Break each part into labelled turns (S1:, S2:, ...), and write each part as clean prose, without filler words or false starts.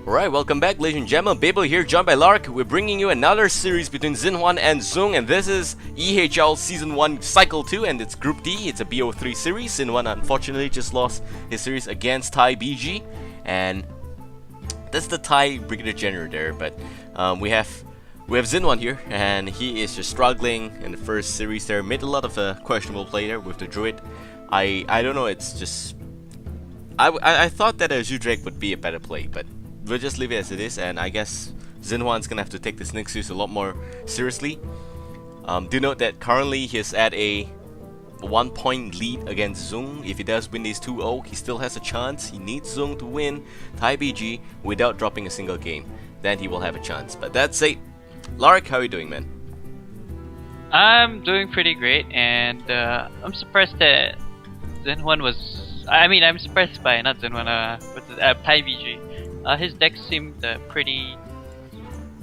S1: Alright, welcome back ladies and gentlemen, Babael here, joined by Larc. We're bringing you another series between Xinhuan and Xoong, and this is eHL Season 1 Cycle 2, and it's Group D. It's a BO3 series. Xinhuan unfortunately just lost his series against Thai BG, and that's the Thai Brigadier General there, but we have Xinhuan here, and he is just struggling in the first series there. Made a lot of questionable play there with the Druid. I don't know, it's just... I thought that a Zhu Drake would be a better play, but we'll just leave it as it is, and I guess Xinhuan's gonna have to take this next series a lot more seriously. Do note that currently he's at a 1-point lead against Xoong. If he does win these 2-0, he still has a chance. He needs Xoong to win Thai BG without dropping a single game. Then he will have a chance. But that's it. Larc, how are you doing, man?
S2: I'm doing pretty great, and I'm surprised that Xinhuan was... I'm surprised by not Xinhuan, Thai BG. His deck seemed pretty.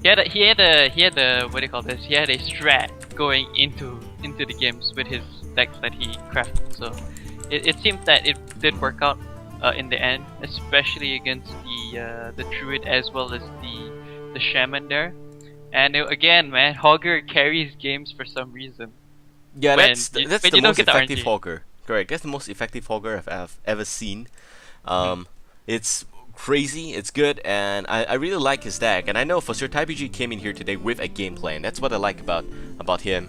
S2: He had a what do you call this? He had a strat going into the games with his decks that he crafted. So it seemed that it did work out in the end, especially against the Druid as well as the Shaman there. And again, man, Hogger carries games for some reason.
S1: Yeah, that's the most effective Hogger. Correct. That's the most effective Hogger I've ever seen. It's crazy, it's good, and I really like his deck, and I know for sure Thai BG came in here today with a game plan. That's what I like about him.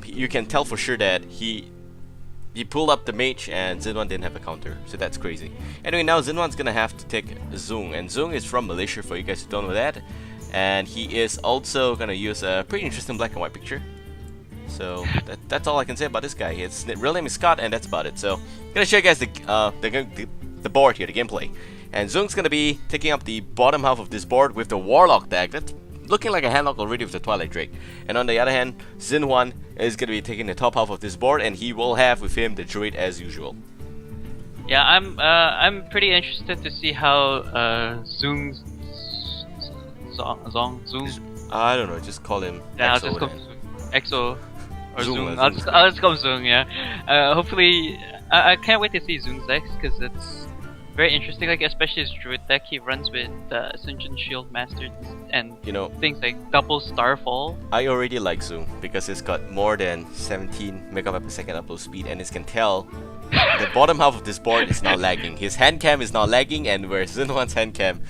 S1: You can tell for sure that he pulled up the mage and Xinhuan didn't have a counter, so that's crazy. Anyway, now Xinhuan's gonna have to take Xoong, and Xoong is from Malaysia for you guys who don't know that, and he is also gonna use a pretty interesting black and white picture. So that's all I can say about this guy. His real name is Scott, and that's about it. So I'm gonna show you guys the board here, the gameplay. And Xoong's gonna be taking up the bottom half of this board with the Warlock deck. That's looking like a handlock already with the Twilight Drake. And on the other hand, Xinhuan is gonna be taking the top half of this board, and he will have with him the Druid as usual.
S2: Yeah, I'm pretty interested to see how Xoong.
S1: I don't know, just call him.
S2: Yeah,
S1: Exo,
S2: I'll just call him Exo or Xoong. I'll just call him Xoong. Yeah. Hopefully, I can't wait to see Xoong's decks because it's very interesting, like especially his Druid deck. He runs with Ascension Shield Master and things like double Starfall.
S1: I already like Xoong because it's got more than 17 megabyte per second upload speed, and it can tell the bottom half of this board is not lagging. His hand cam is not lagging, and where Xinhuan's hand cam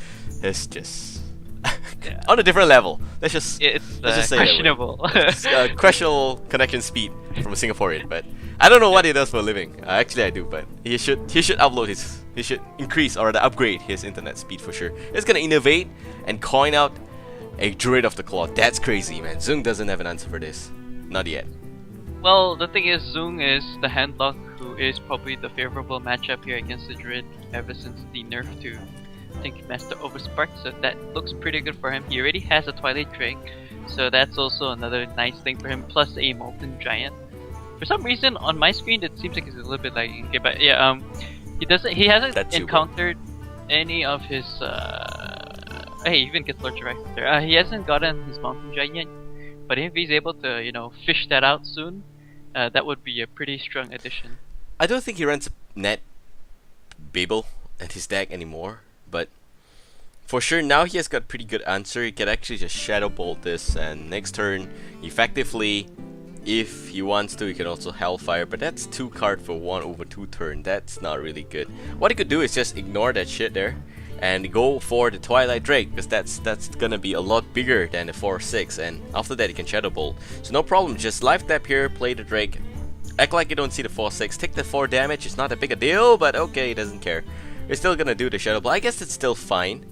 S1: is just on a different level. Let's just say
S2: questionable.
S1: Questionable connection speed from a Singaporean, but I don't know what he does for a living. Actually, I do, but he should upload he should increase or upgrade his internet speed for sure. It's gonna innovate and coin out a Druid of the Claw. That's crazy, man. Xoong doesn't have an answer for this, not yet.
S2: Well, the thing is, Xoong is the handlock who is probably the favorable matchup here against the Druid ever since the nerf to Think Master Overspark, so that looks pretty good for him. He already has a Twilight Drake, so that's also another nice thing for him, plus a Molten Giant. For some reason, on my screen, it seems like it's a little bit lagging. Okay, but yeah, he hasn't encountered any of his. Hey, he even gets Lord Jirax there. He hasn't gotten his Mountain Giant yet, but if he's able to, fish that out soon, that would be a pretty strong addition.
S1: I don't think he runs net Babael and his deck anymore, but for sure now he has got pretty good answer. He can actually just Shadow Bolt this, and next turn, effectively, if he wants to, he can also Hellfire, but that's 2 card for 1/2 turn. That's not really good. What he could do is just ignore that shit there and go for the Twilight Drake, because that's gonna be a lot bigger than the 4/6, and after that he can Shadow Bolt. So no problem, just life tap here, play the Drake, act like you don't see the 4/6, take the 4 damage. It's not a big a deal, but okay, he doesn't care. You're still gonna do the Shadow Bolt. I guess it's still fine.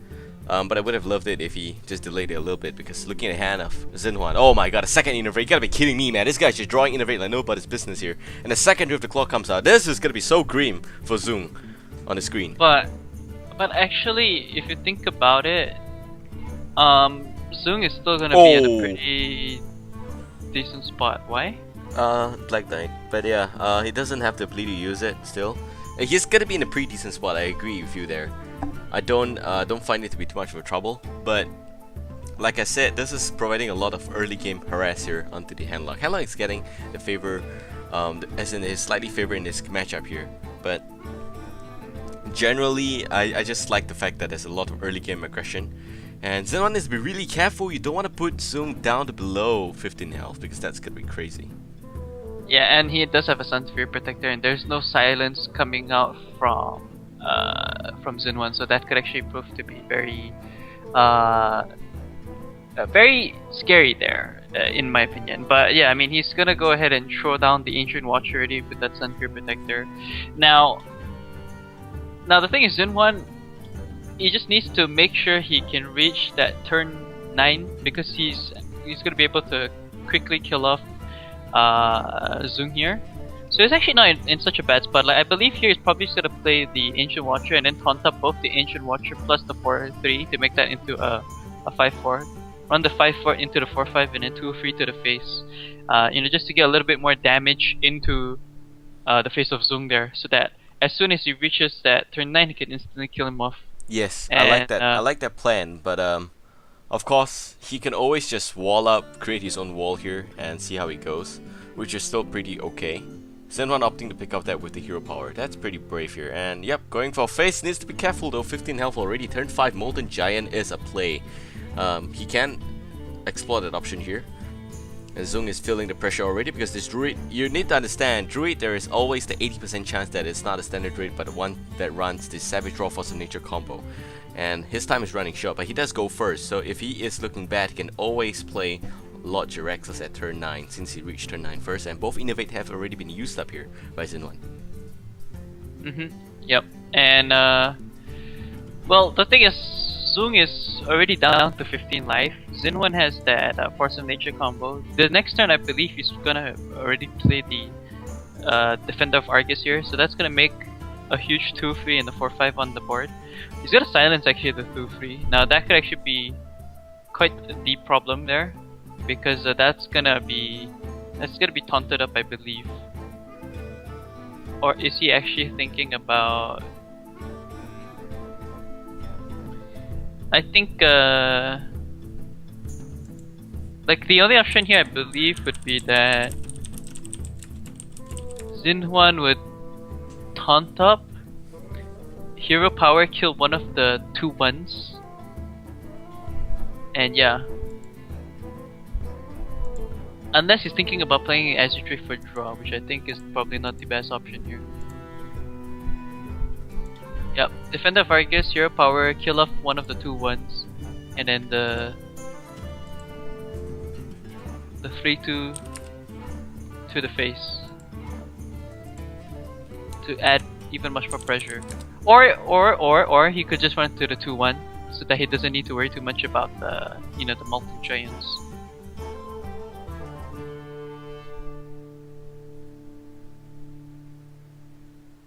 S1: But I would have loved it if he just delayed it a little bit, because looking at the hand of Xinhuan, oh my god, a second Innervate, you gotta be kidding me, man. This guy's just drawing Innervate like nobody's business here. And the second Drift the Claw comes out. This is gonna be so grim for Xoong on the screen.
S2: But actually, if you think about it, Xoong is still gonna be at a pretty decent spot. Why?
S1: Black Knight. But yeah, he doesn't have the ability to use it still. He's gonna be in a pretty decent spot, I agree with you there. I don't find it to be too much of a trouble, but like I said, this is providing a lot of early game harass here onto the handlock. Handlock is getting the favor, as in his slightly favor in this matchup here, but generally, I just like the fact that there's a lot of early game aggression. And Xinhuan needs to be really careful. You don't want to put Xoong down to below 15 health because that's gonna be crazy.
S2: Yeah, and he does have a Sun Sphere Protector, and there's no silence coming out from Xinhuan, so that could actually prove to be very very scary there, in my opinion. But yeah, I mean, he's gonna go ahead and throw down the Ancient Watch already with that Sun Sphere Protector. Now the thing is, Xinhuan, he just needs to make sure he can reach that turn 9, because he's gonna be able to quickly kill off Xoong here. So he's actually not in such a bad spot. Like, I believe here he's probably just gonna play the Ancient Watcher and then taunt up both the Ancient Watcher plus the 4-3 to make that into a 5-4. Run the 5-4 into the 4-5 and then 2-3 to the face. You know, just to get a little bit more damage into the face of Xoong there, so that as soon as he reaches that turn 9, he can instantly kill him off.
S1: Yes,
S2: And,
S1: I like that. I like that plan, but of course he can always just wall up, create his own wall here, and see how it goes, which is still pretty okay. Xinhuan opting to pick up that with the hero power. That's pretty brave here. And yep, going for face, needs to be careful though. 15 health already. Turn 5 Molten Giant is a play. He can explore that option here. And Xoong is feeling the pressure already because this Druid, you need to understand, Druid, there is always the 80% chance that it's not a standard Druid but the one that runs the Savage Raw Force of Nature combo. And his time is running short, but he does go first, so if he is looking bad, he can always play Lord Jiraxxus at turn 9 since he reached turn 9 first, and both Innovate have already been used up here by Xinhuan.
S2: Yep. And well, the thing is, Xoong is already down to 15 life. Xinhuan has that Force of Nature combo. The next turn, I believe he's gonna already play the Defender of Argus here, so that's gonna make a huge 2-3 and the 4-5 on the board. He's gonna silence actually the 2-3. Now that could actually be quite a deep problem there, because that's gonna be taunted up, I believe. Or is he actually thinking about? I think like the only option here, I believe, would be that Xinhuan would taunt up, hero power, kill one of the 2-1s, and yeah. Unless he's thinking about playing Azure for draw, which I think is probably not the best option here. Yep, Defender of Argus, hero power, kill off one of the 2-1s, and then the 3-2 to the face to add even much more pressure. Or he could just run to the 2-1 so that he doesn't need to worry too much about the the Molten Giants.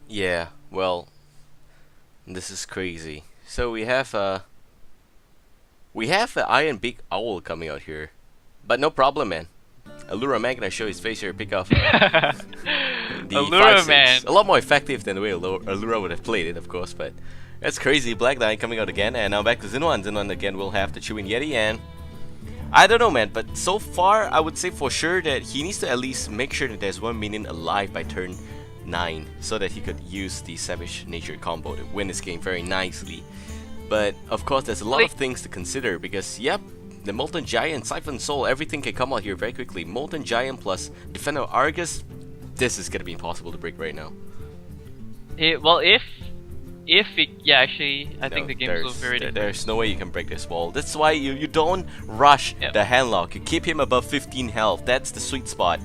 S1: Yeah, well, this is crazy. So we have an Iron Big Owl coming out here, but no problem, man. Allura Man gonna show his face here, pick off the
S2: Allura
S1: 5-6.
S2: Man.
S1: A lot more effective than the way Allura would have played it, of course, but that's crazy. Black Knight coming out again, and now back to Xinhuan. Xinhuan again will have the Chewing Yeti, and I don't know, man, but so far I would say for sure that he needs to at least make sure that there's 1 minion alive by turn 9 so that he could use the Savage Nature combo to win this game very nicely. But of course there's a lot of things to consider because yep, the Molten Giant, Siphon Soul, everything can come out here very quickly. Molten Giant plus Defender of Argus, this is gonna be impossible to break right now.
S2: Well, if yeah, actually, I think the game is over already.
S1: There's no way you can break this wall. That's why you don't rush the handlock. You keep him above 15 health. That's the sweet spot.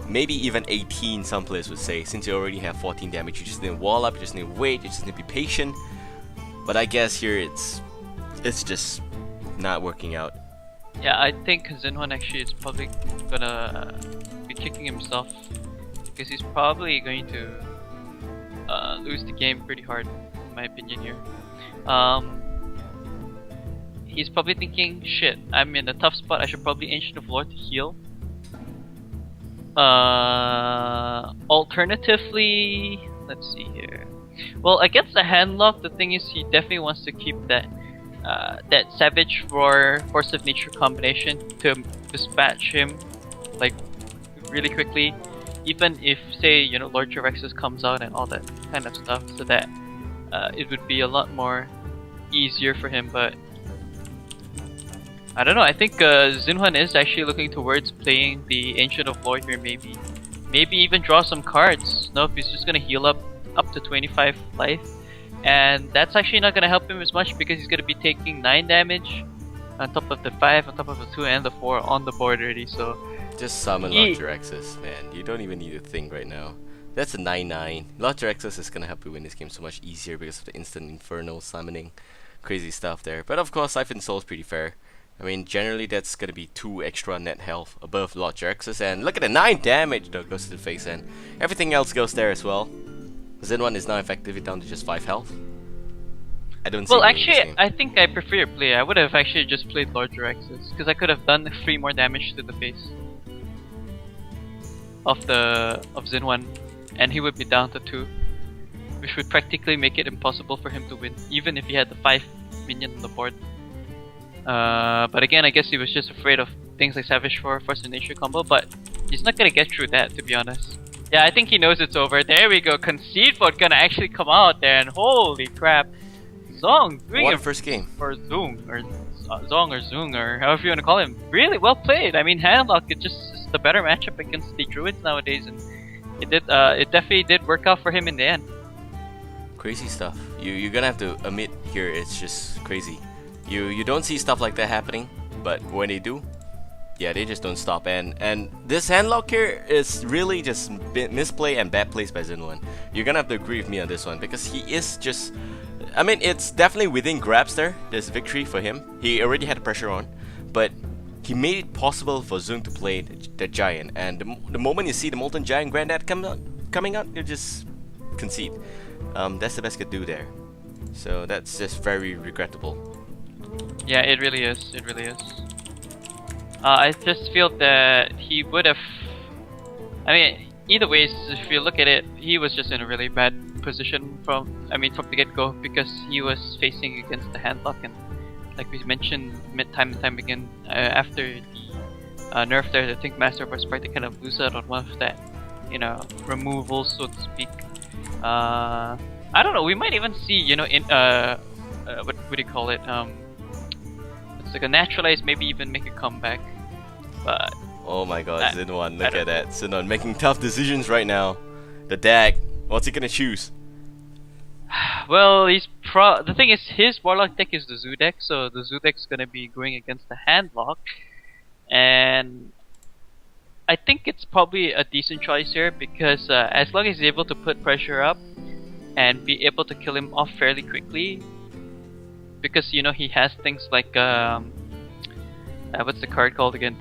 S1: Maybe even 18, some players would say, since you already have 14 damage. You just need to wall up, you just need to wait, you just need to be patient. But I guess here it's just not working out.
S2: Yeah, I think Xinhuan actually is probably gonna be kicking himself because he's probably going to lose the game pretty hard, in my opinion here. He's probably thinking, shit, I'm in a tough spot, I should probably Ancient of Lore to heal. Alternatively, let's see here. Well, against the handlock, the thing is he definitely wants to keep that that Savage Roar Force of Nature combination to dispatch him like really quickly, even if say Lord Jiraxxus comes out and all that kind of stuff, so that it would be a lot more easier for him. But I don't know. I think Xinhuan is actually looking towards playing the Ancient of Lore here. Maybe even draw some cards. No, if he's just gonna heal up to 25 life, and that's actually not gonna help him as much because he's gonna be taking 9 damage on top of the 5, on top of the 2 and the 4 on the board already. So
S1: just summon Larc, man. You don't even need to think right now. That's a 9/9. Larc is gonna help you win this game so much easier because of the instant Inferno summoning. Crazy stuff there. But of course, Siphon Soul is pretty fair. I mean, generally that's gonna be 2 extra net health above Larc, and look at the 9 damage that goes to the face, and everything else goes there as well. Xinhuan is now effectively down to just 5 health. I don't see.
S2: Well, actually, I think I prefer your play. I would have actually just played Larc because I could have done 3 more damage to the face of Xinhuan, and he would be down to 2, which would practically make it impossible for him to win, even if he had the 5 minion on the board. But again, I guess he was just afraid of things like Savage Force and Nature combo, but he's not gonna get through that, to be honest. Yeah, I think he knows it's over. There we go. Concede Vote gonna actually come out there, and holy crap, Xoong doing
S1: what
S2: it
S1: first game
S2: for Xoong or Xoong or however you want to call him. Really well played. I mean, Handlock is just the better matchup against the Druids nowadays, and it definitely did work out for him in the end.
S1: Crazy stuff. You're gonna have to admit here, it's just crazy. You don't see stuff like that happening, but when they do, yeah, they just don't stop. And this handlock here is really just misplay and bad plays by Xinhuan. You're gonna have to agree with me on this one because he is just. I mean, it's definitely within grabs there. There's victory for him. He already had the pressure on, but he made it possible for Xoong to play the giant. And the moment you see the Molten Giant Granddad coming out, you just concede. That's the best you could do there. So that's just very regrettable.
S2: Yeah, it really is. It really is. I just feel that he would have. I mean, either way, if you look at it, he was just in a really bad position from the get-go because he was facing against the handlock, and like we mentioned time and time again, after the nerf there, the Think Master was to kind of lose out on one of that, removal, so to speak. I don't know. We might even see, in what would you call it? It's like a naturalized, maybe even make a comeback. But
S1: oh my God, Xinhuan! Look at that, Xinhuan making tough decisions right now. The deck. What's he gonna choose?
S2: Well, the thing is, his Warlock deck is the Zoo deck, so the Zoo deck's gonna be going against the Handlock, and I think it's probably a decent choice here because as long as he's able to put pressure up and be able to kill him off fairly quickly, because he has things like what's the card called again?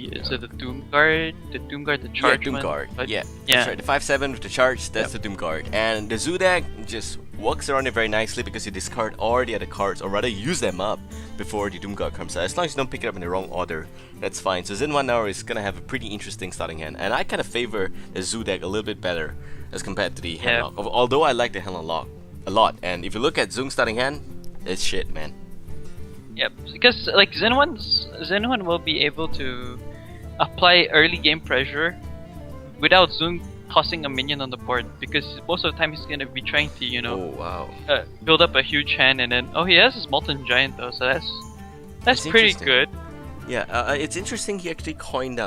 S2: Is it the Doom Guard? The Doom Guard, the charge.
S1: Yeah, Doom Guard.
S2: Yeah.
S1: That's right. The 5/7 with the charge, that's the Doom Guard. And the Zoo deck just works around it very nicely because you discard all the other cards, or rather use them up before the Doom Guard comes out. As long as you don't pick it up in the wrong order, that's fine. So Xinhuan now is gonna have a pretty interesting starting hand, and I kind of favor the Zoo deck a little bit better as compared to the Handlock. Although I like the Handlock a lot, and if you look at Xoong's starting hand, it's shit, man.
S2: Yep, because like Xinhuan will be able to apply early game pressure without Xoong tossing a minion on the board, because most of the time he's gonna be trying to build up a huge hand, and then he has his Molten Giant though, so that's pretty good.
S1: Yeah, it's interesting he actually coined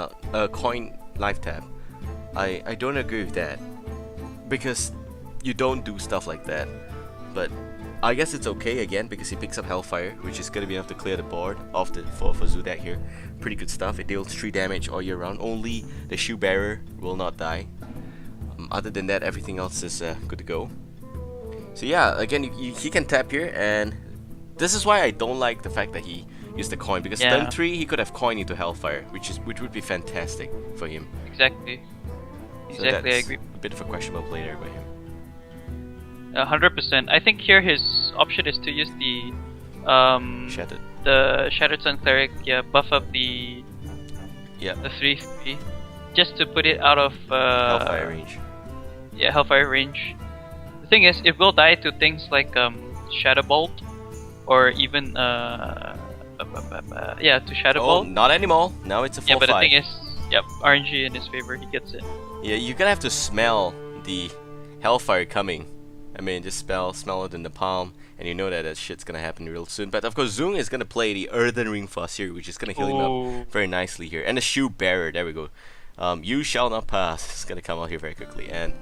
S1: life tap. I don't agree with that because you don't do stuff like that, but I guess it's okay again because he picks up Hellfire, which is gonna be enough to clear the board off for Zoo deck here. Pretty good stuff. It deals 3 damage all year round. Only the Shoe Bearer will not die. Other than that, everything else is good to go. So yeah, again, he can tap here, and this is why I don't like the fact that he used the coin, because turn 3 he could have coined into Hellfire, which would be fantastic for him.
S2: Exactly.
S1: So
S2: I agree.
S1: A bit of a questionable play there by him.
S2: 100%. I think here his option is to use the
S1: Shattered.
S2: The Shattered Sun Cleric, buff up the 3/3 just to put it out of
S1: Hellfire range.
S2: Yeah, Hellfire range. The thing is, it will die to things like Shadow Bolt, or even to Shadow Bolt.
S1: Not anymore. Now it's a 4/5.
S2: Yeah, but the thing is, RNG in his favor, he gets it.
S1: Yeah, you're gonna have to smell the Hellfire coming. I mean, just smell it in the palm, and you know that that shit's gonna happen real soon. But of course, Xoong is gonna play the Earthen Ring Fuss here, which is gonna heal him up very nicely here. And the Shoe Bearer, there we go. You shall not pass. It's gonna come out here very quickly. And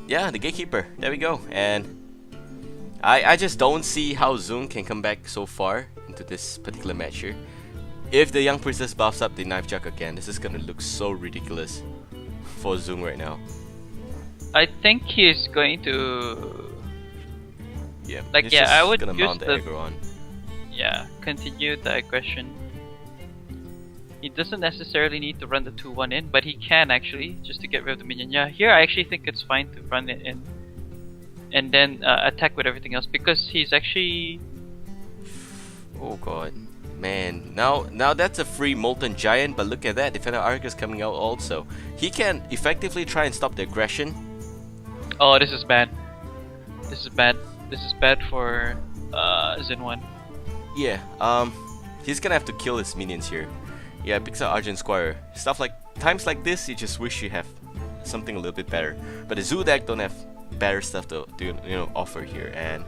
S1: yeah, the Gatekeeper, there we go. And I just don't see how Xoong can come back so far into this particular match here. If the Young Princess buffs up the Knife Chuck again, this is gonna look so ridiculous for Xoong right now.
S2: I think he's going to.
S1: Yeah,
S2: like, yeah, I would
S1: gonna
S2: use
S1: mount the
S2: the.
S1: aggro on.
S2: Yeah, continue the aggression. He doesn't necessarily need to run the 2-1 in, but he can actually, just to get rid of the minion. Yeah, here I actually think it's fine to run it in. And then attack with everything else, because he's actually...
S1: Oh god. Man, now that's a free Molten Giant, but look at that, Defender Arcus coming out also. He can effectively try and stop the aggression.
S2: Oh, this is bad. This is bad. This is bad for Xinhuan.
S1: Yeah, he's gonna have to kill his minions here. Yeah, picks out Argent Squire. Stuff like times like this, you just wish you have something a little bit better. But the Zoo deck don't have better stuff to offer here, and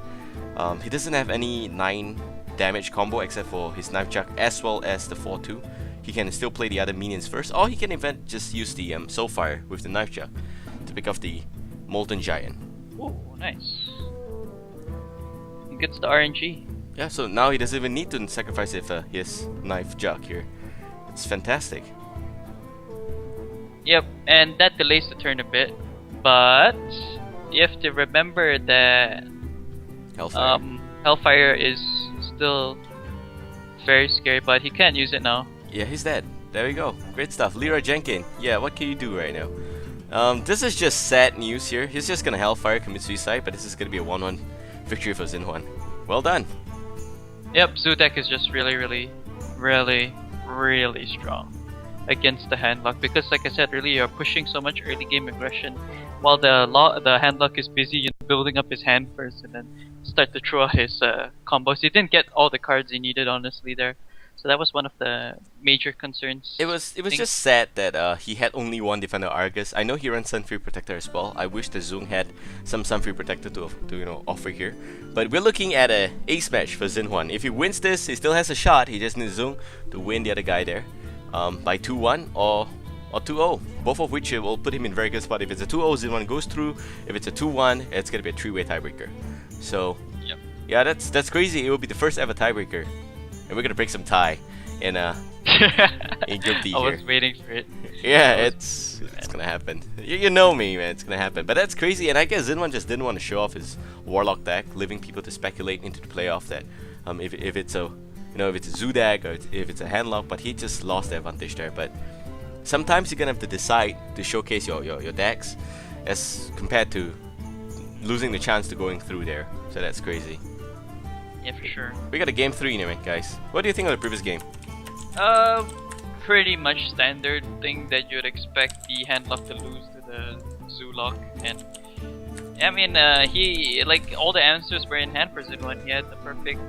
S1: he doesn't have any 9 damage combo except for his Knife Chuck as well as the 4-2. He can still play the other minions first, or he can even just use the Soulfire with the Knife Chuck to pick off the Molten Giant.
S2: Oh, nice. He gets the RNG.
S1: Yeah, so now he doesn't even need to sacrifice his Knife Chuck here. It's fantastic.
S2: Yep, and that delays the turn a bit, but you have to remember that Hellfire is still very scary, but he can't use it now.
S1: Yeah, he's dead. There we go. Great stuff. Leroy Jenkins. Yeah, what can you do right now? This is just sad news here. He's just gonna Hellfire, commit suicide, but this is gonna be a 1-1 victory for Xinhuan. Well done.
S2: Yep, Zoo deck is just really strong against the handlock, because like I said earlier, you're pushing so much early game aggression while the handlock is busy building up his hand first and then start to throw out his combos. He didn't get all the cards he needed, honestly, there. So that was one of the major concerns.
S1: It was just sad that he had only one Defender Argus. I know he runs Sunfree Protector as well. I wish the Xoong had some Sunfree Protector to offer here. But we're looking at a ace match for Xinhuan. If he wins this, he still has a shot. He just needs Xoong to win the other guy there by 2-1 or 2-0. Both of which will put him in very good spot. If it's a 2-0, Xinhuan goes through. If it's a 2-1, it's gonna be a 3-way tiebreaker. So
S2: yep.
S1: Yeah, that's crazy. It will be the first ever tiebreaker. And we're gonna break some tie in Group D here.
S2: I was waiting for it.
S1: Yeah, it's gonna happen. You know me, man. It's gonna happen. But that's crazy. And I guess Xinhuan just didn't want to show off his Warlock deck, leaving people to speculate into the playoff that if it's a if it's a Zoo deck or if it's a Handlock. But he just lost the advantage there. But sometimes you're gonna have to decide to showcase your decks as compared to losing the chance to going through there. So that's crazy.
S2: Yeah, for sure.
S1: We got a game 3 anyway, guys. What do you think of the previous game?
S2: Pretty much standard thing that you'd expect the Handlock to lose to the Zoolock, and I mean, he all the answers were in hand for Xinhuan. He had the perfect,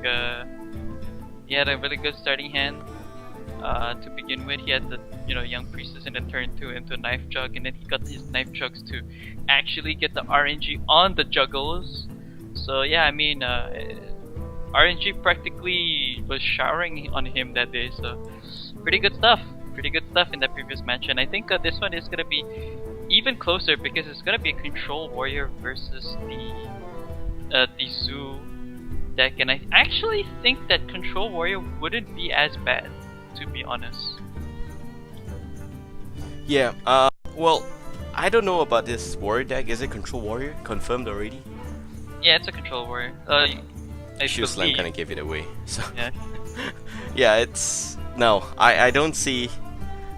S2: he had a really good starting hand to begin with. He had the Young Priestess in the turn 2 into Knife Jug, and then he got his Knife Jugs to actually get the RNG on the Juggles. So yeah, I mean, RNG practically was showering on him that day, so pretty good stuff in that previous match. And I think this one is gonna be even closer because it's gonna be a Control Warrior versus the Zoo deck, and I actually think that Control Warrior wouldn't be as bad, to be honest.
S1: Yeah, well, I don't know about this Warrior deck. Is it Control Warrior? Confirmed already?
S2: Yeah, it's a Control Warrior.
S1: Shield Slam kind of gave it away. So
S2: yeah,
S1: yeah, it's no. I don't see.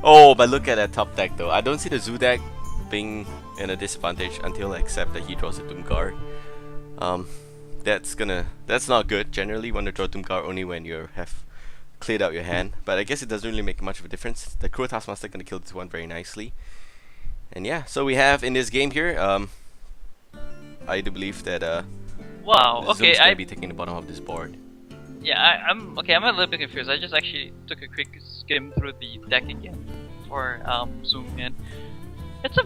S1: Oh, but look at that top deck though. I don't see the Zoo deck being in a disadvantage until except that he draws a Doomguard. That's not good. Generally, you want to draw Doomguard only when you have cleared out your hand. But I guess it doesn't really make much of a difference. The Crow Taskmaster gonna kill this one very nicely. And yeah, so we have in this game here. I do believe that
S2: wow. Okay,
S1: Zoom's gonna be taking the bottom of this board.
S2: Yeah, I'm okay. I'm a little bit confused. I just actually took a quick skim through the deck again for Xoong, and it's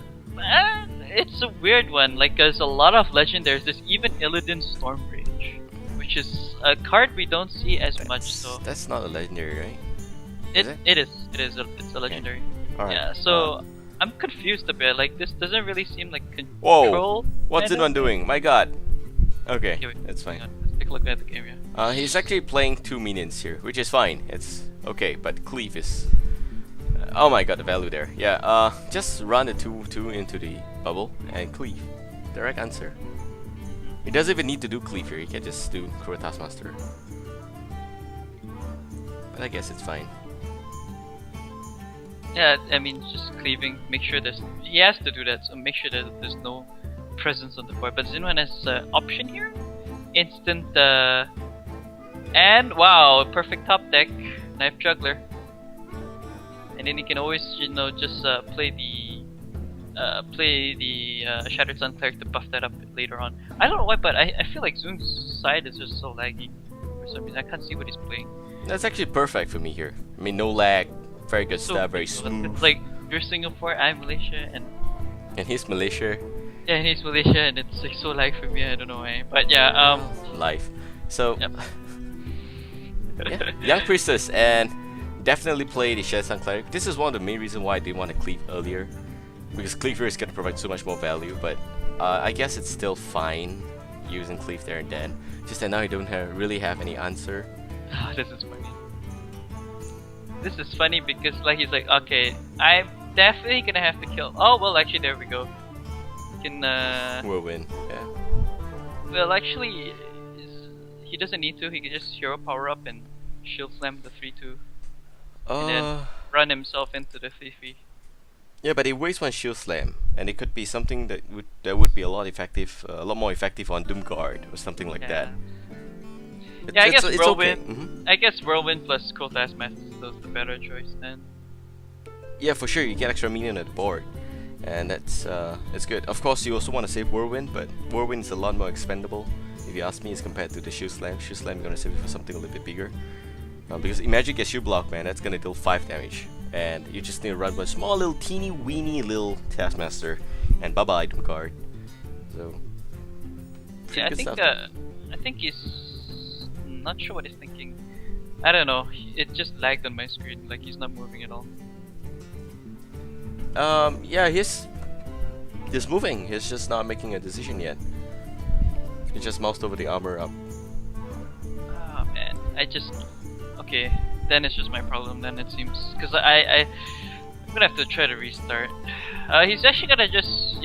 S2: it's a weird one. Like, there's a lot of legendaries. There's even Illidan Storm Rage, which is a card we don't see as much. So
S1: that's not a legendary, right?
S2: It's a legendary.
S1: All right.
S2: Yeah. So I'm confused a bit. Like, this doesn't really seem like
S1: Whoa!
S2: control.
S1: What's Xinhuan doing? My God. Okay,
S2: Okay, wait,
S1: that's fine.
S2: hang on, let's take a look at the game. Yeah.
S1: He's actually playing 2 minions here, which is fine. It's okay, but cleave is. Oh my God, the value there. Yeah. Just run the 2/2 into the bubble and cleave. Direct answer. He doesn't even need to do cleave here. He can just do Cruel Taskmaster. But I guess it's fine.
S2: Yeah, I mean, just cleaving. Make sure he has to do that. So make sure that there's no presence on the board. But Xinhuan has an option here. Instant. And wow, perfect top deck. Knife Juggler. And then he can always, just play the Shattered Sun Cleric to buff that up later on. I don't know why, but I feel like Xoong's side is just so laggy for some reason. I can't see what he's playing.
S1: That's actually perfect for me here. I mean, no lag, very good stuff, very smooth.
S2: It's like you're Singapore, I'm Malaysia, and
S1: he's Malaysia.
S2: Yeah, and he's Malaysia, and it's like so lag for me. I don't know why, but yeah,
S1: life. So
S2: yep.
S1: yeah, Young Priestess, and definitely play the Shattered Sun Cleric. This is one of the main reasons why I didn't want to cleave earlier, because cleave here is going to provide so much more value. But I guess it's still fine using cleave there and then. Just that now you don't really have any answer.
S2: This is funny. This is funny because like he's like, okay, I'm definitely gonna have to kill. Oh well, actually there we go. You can
S1: We'll win. Yeah.
S2: Well, actually, he doesn't need to. He can just hero power up and shield slam the 3/2, and then run himself into the 3/3.
S1: Yeah, but it wastes one shield slam, and it could be something that would be a lot more effective on Doomguard or something like that.
S2: I guess Whirlwind.
S1: Okay.
S2: I guess Whirlwind plus Cruel Taskmaster is the better choice then.
S1: Yeah, for sure. You get extra minion at the board, and that's good. Of course, you also want to save Whirlwind, but Whirlwind is a lot more expendable, if you ask me, as compared to the Shield Slam. Shield Slam, you're gonna save it for something a little bit bigger. Because imagine gets Shield Block, man, that's gonna deal 5 damage, and you just need to run one small little teeny weeny little Taskmaster and Babael Doomguard. So
S2: yeah, I think he's not sure what he's thinking. I don't know. It just lagged on my screen, like he's not moving at all.
S1: Yeah, he's moving. He's just not making a decision yet. He just moused over the armor up.
S2: Oh man, okay. Then it's just my problem. Then it seems because I'm gonna have to try to restart. He's actually gonna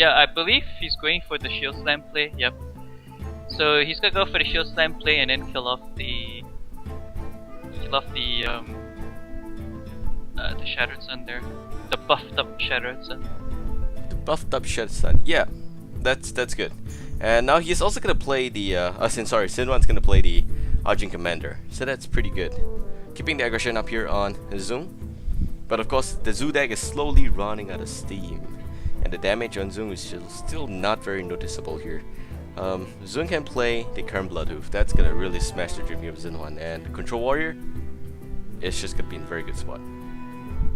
S2: I believe he's going for the Shield Slam play. Yep. So he's gonna go for the Shield Slam play and then kill off the Shattered Sun there, the buffed up Shattered Sun.
S1: The buffed up Shattered Sun. Yeah, that's good. And now he's also gonna play the Xinhuan's gonna play the Argent Commander. So that's pretty good. Keeping the aggression up here on Xoong. But of course, the Zoo deck is slowly running out of steam, and the damage on Xoong is still not very noticeable here. Xoong can play the Current Bloodhoof. That's gonna really smash the dream game of Xinhuan, and the Control Warrior is just gonna be in a very good spot.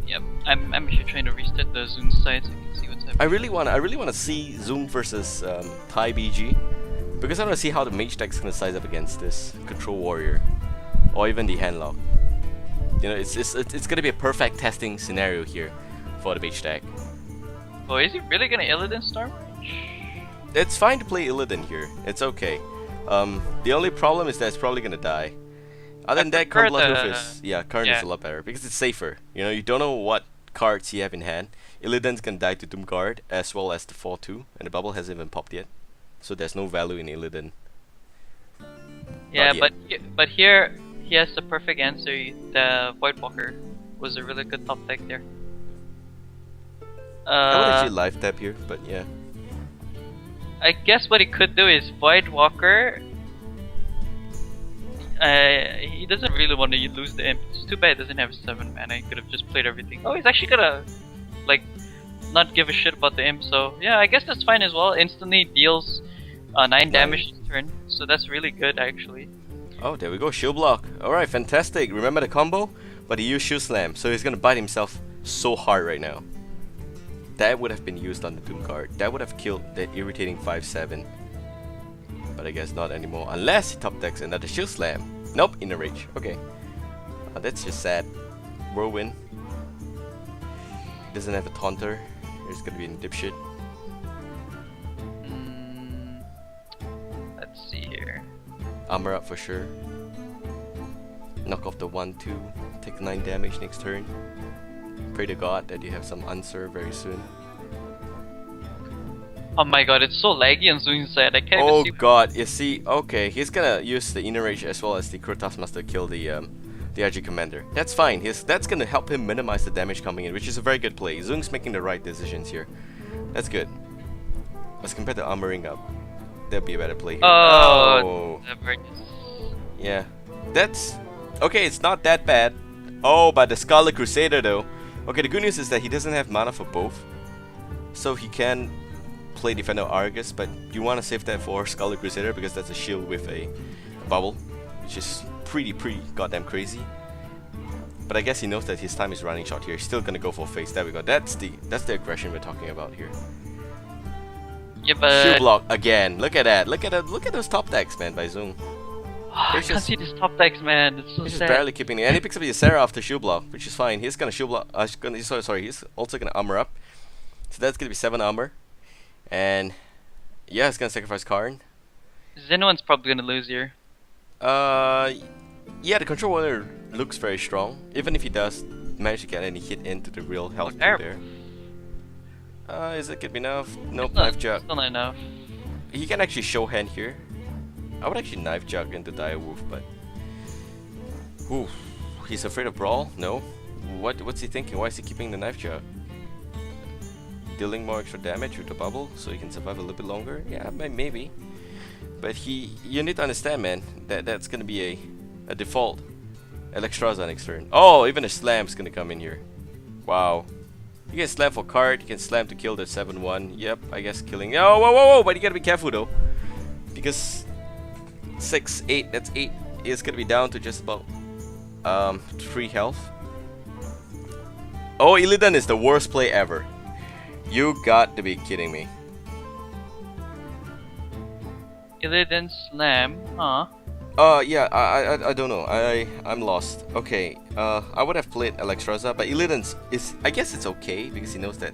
S2: Yep, I'm actually trying to restart the Xoong side so you can see what's happening.
S1: I really wanna see Xoong versus Thai BG, because I wanna see how the Mage deck's gonna size up against this Control Warrior, or even the Handlock. You know, it's gonna be a perfect testing scenario here for the Mage deck.
S2: Oh, is he really gonna Illidan Storm?
S1: It's fine to play Illidan here. It's okay. The only problem is that it's probably gonna die. Other than that, Current Bloodhoof is a lot better because it's safer. You know, you don't know what cards you have in hand. Illidan's gonna die to Doomguard as well as the 4/2, and the bubble hasn't even popped yet, so there's no value in Illidan.
S2: Yeah, but here he has the perfect answer. The Voidwalker was a really good top deck there.
S1: I would actually live tap here, but yeah.
S2: I guess what he could do is Voidwalker. He doesn't really want to lose the imp. It's too bad he doesn't have 7 mana. He could have just played everything. Oh, he's actually gonna not give a shit about the imp. So yeah, I guess that's fine as well. Instantly deals 9 damage this turn. So that's really good actually.
S1: Oh, there we go. Shield block. Alright, fantastic. Remember the combo? But he used Shield Slam, so he's gonna bite himself so hard right now. That would have been used on the Doom card. That would have killed that irritating 5/7. But I guess not anymore. Unless he top decks another Shield Slam. Nope, Inner Rage. Okay. That's just sad. Whirlwind. Doesn't have a Taunter. There's gonna be a dipshit.
S2: Let's see here.
S1: Armor up for sure. Knock off the 1/2. Take 9 damage next turn. Pray to God that you have some answer very soon.
S2: Oh my god, it's so laggy on Zoom's side. I can't
S1: Oh
S2: even see.
S1: god, you see, okay, he's gonna use the Inner Rage as well as the Cruel Taskmaster to kill the RG Commander. That's fine. That's gonna help him minimize the damage coming in, which is a very good play. Zoong's making the right decisions here. That's good. As compared to armoring up, there'll be a better play here.
S2: Oh,
S1: Yeah, that's okay. It's not that bad. Oh, but the Scarlet Crusader though. Okay, the good news is that he doesn't have mana for both, so he can play Defender Argus, but you want to save that for Scarlet Crusader because that's a shield with a bubble, which is pretty goddamn crazy. But I guess he knows that his time is running short here. He's still gonna go for face. There we go. That's the aggression we're talking about here.
S2: Yeah, but
S1: Shield block again. Look at that. Look at those top decks, man, by Xoong.
S2: I can't see these top decks, man. It's so
S1: He's just
S2: sad.
S1: barely keeping it, and he picks up the Sarah after shield block, which is fine. He's gonna shield block. He's also gonna armor up. So that's gonna be 7 armor, and yeah, he's gonna sacrifice Karn.
S2: Xinhuan's probably gonna lose here.
S1: Yeah, the control warrior looks very strong. Even if he does manage to get any hit into the real health pool there. Is it gonna be enough? Nope, knife jug.
S2: Still not enough.
S1: He can actually show hand here. I would actually knife jug into Dire Wolf, but ooh, he's afraid of brawl? No. What's he thinking? Why is he keeping the knife jug? Dealing more extra damage with the bubble so he can survive a little bit longer? Yeah, maybe. But you need to understand, man, that's gonna be a default Electraza next turn. Oh, even a slam's gonna come in here. Wow. You can slam for card, you can slam to kill the 7/1. Yep, I guess killing. Oh, whoa, but you gotta be careful though. Because 6, 8, that's 8 is gonna be down to just about 3 health. Oh, Illidan is the worst play ever. You got to be kidding me.
S2: Illidan slam, huh?
S1: Yeah, I don't know. I'm lost. Okay, I would have played Electraza, but Illidan's I guess it's okay because he knows that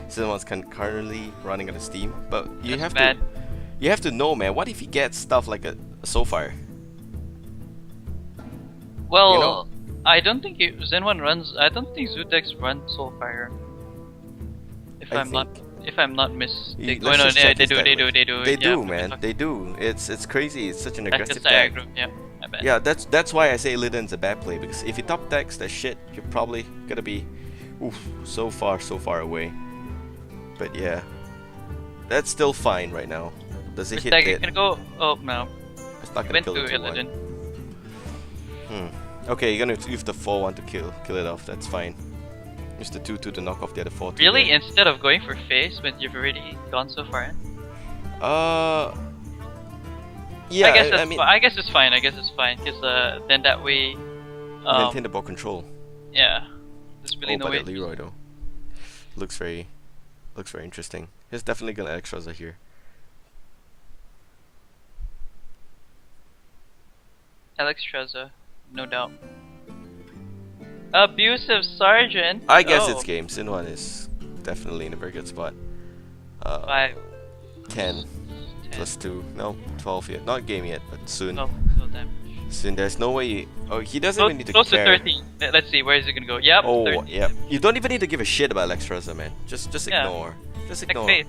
S1: Xinhuan's currently running out of steam. But you have to know, man. What if he gets stuff like a Soulfire?
S2: Well,
S1: You know?
S2: I don't think Xinhuan runs. I don't think Zudex runs Soulfire. If I'm not mistaken.
S1: Let's
S2: Oh, no,
S1: just check
S2: they
S1: his
S2: do,
S1: deck
S2: they do,
S1: list.
S2: they do.
S1: They
S2: yeah,
S1: do, man. They do. It's crazy. It's such an
S2: That's
S1: aggressive
S2: just
S1: deck.
S2: aggro, yeah. I bet.
S1: Yeah, that's why I say Illidan's a bad play, because if he top decks that shit, you're probably gonna be so far away. But yeah, that's still fine right now. Does it
S2: This
S1: hit
S2: deck
S1: it?
S2: can go. Oh no.
S1: It's not gonna
S2: Went
S1: kill
S2: to
S1: it to
S2: Illidan.
S1: one. Okay, you're gonna use the 4/1 to kill it off. That's fine. Use the 2/2 to knock off the other 4/2.
S2: Really?
S1: there.
S2: Instead of going for face when you've already gone so far in?
S1: Yeah,
S2: I guess that's
S1: I mean,
S2: I guess it's fine. I guess it's fine because then that way.
S1: maintain the ball control.
S2: Yeah. There's really no
S1: but
S2: way.
S1: that Leroy though looks very interesting. He's definitely gonna Electraza here.
S2: Electraza, no doubt. Abusive Sergeant.
S1: I guess it's game. Xinhuan is definitely in a very good spot.
S2: 5.
S1: 10 plus 2. No, 12 yet. Not game yet, but soon.
S2: No damage.
S1: Soon. There's no way. He doesn't even need to
S2: Close to
S1: care.
S2: 13. Let's see, where is it gonna go? Yep.
S1: Oh,
S2: 13.
S1: yep. You don't even need to give a shit about Electraza, man. Just
S2: Yeah.
S1: ignore. Just
S2: Attack
S1: ignore.
S2: face.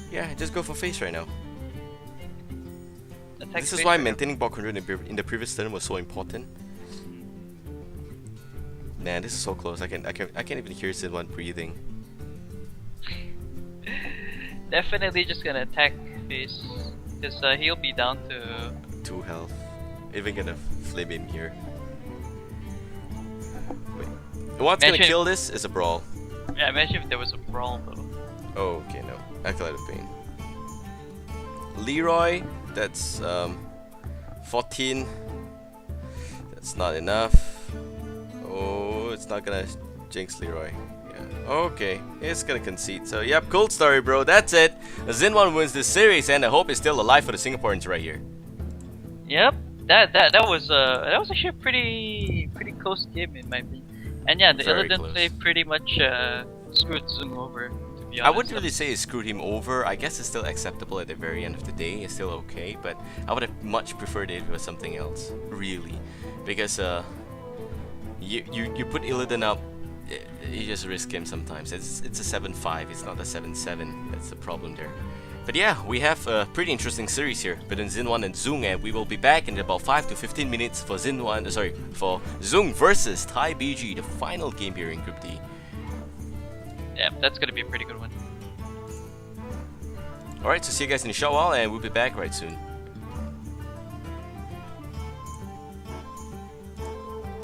S1: Yeah, just go for face right now.
S2: Attack
S1: This is
S2: face
S1: why
S2: right now.
S1: maintaining ball control in the previous turn was so important. Man, this is so close. I can't even hear Xinhuan breathing.
S2: Definitely just gonna attack face. Because he'll be down to.
S1: 2 health. Even gonna flame him here. Wait. What's gonna
S2: Mention-
S1: kill this is a brawl.
S2: Yeah, imagine if there was a brawl though.
S1: Oh, okay, no. Acolyte of Pain. Leroy, that's 14. That's not enough. Oh, it's not gonna jinx Leroy. Yeah. Okay, it's gonna concede. So yep, cool story, bro. That's it. Xinhuan wins this series, and I hope it's still alive for the Singaporeans right here.
S2: Yep, that was actually a pretty close game in my opinion. And yeah, the
S1: Very
S2: Illidan
S1: close.
S2: play pretty much screwed Xoong over. To be honest,
S1: I wouldn't really say it screwed him over. I guess it's still acceptable at the very end of the day. It's still okay, but I would have much preferred it if it was something else, really, because you put Illidan up, you just risk him sometimes. It's a 7-5. It's not a 7-7. That's the problem there. But yeah, we have a pretty interesting series here between Xinhuan and Xoong, and we will be back in about 5 to 15 minutes for for Xoong versus Thai BG, the final game here in Group D.
S2: yeah, that's gonna be a pretty good one.
S1: Alright, so see you guys in a short while, and we'll be back right soon.